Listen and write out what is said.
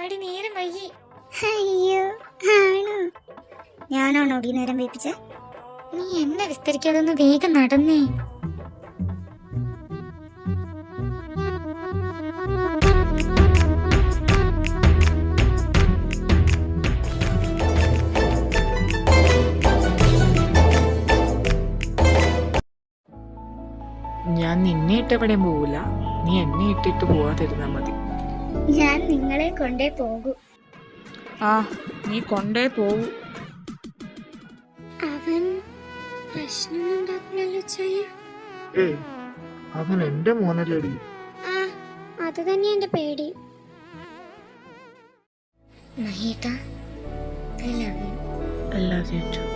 വാടി, നേരം വൈകി. അയ്യോ ആണോ? ഞാനാണോ ഈ നേരം വേപ്പിച്ച? നീ എന്നെ വിസ്തരിക്കാതെ ഒന്ന് വേഗം നടന്നേ. ഞാൻ നിന്നെ ഇട്ട് എവിടെയും പോവില്ല, നീ എന്നെ ഇട്ടിട്ട് പോവാതിരുന്നാ മതി. ഞാൻ നിങ്ങളെ കൊണ്ടേ പോകൂ. ആ, നീ കൊണ്ടേ പോവൂ. അവൻ പ്രശ്നമൊന്നും ഉണ്ടാക്കില്ലല്ലോ ചായ? അവൻ എന്റെ മോനല്ലേടി. ആ, അത് തന്നെ എന്റെ പേടി. മഹേട്ടാ, I love you. I love you too.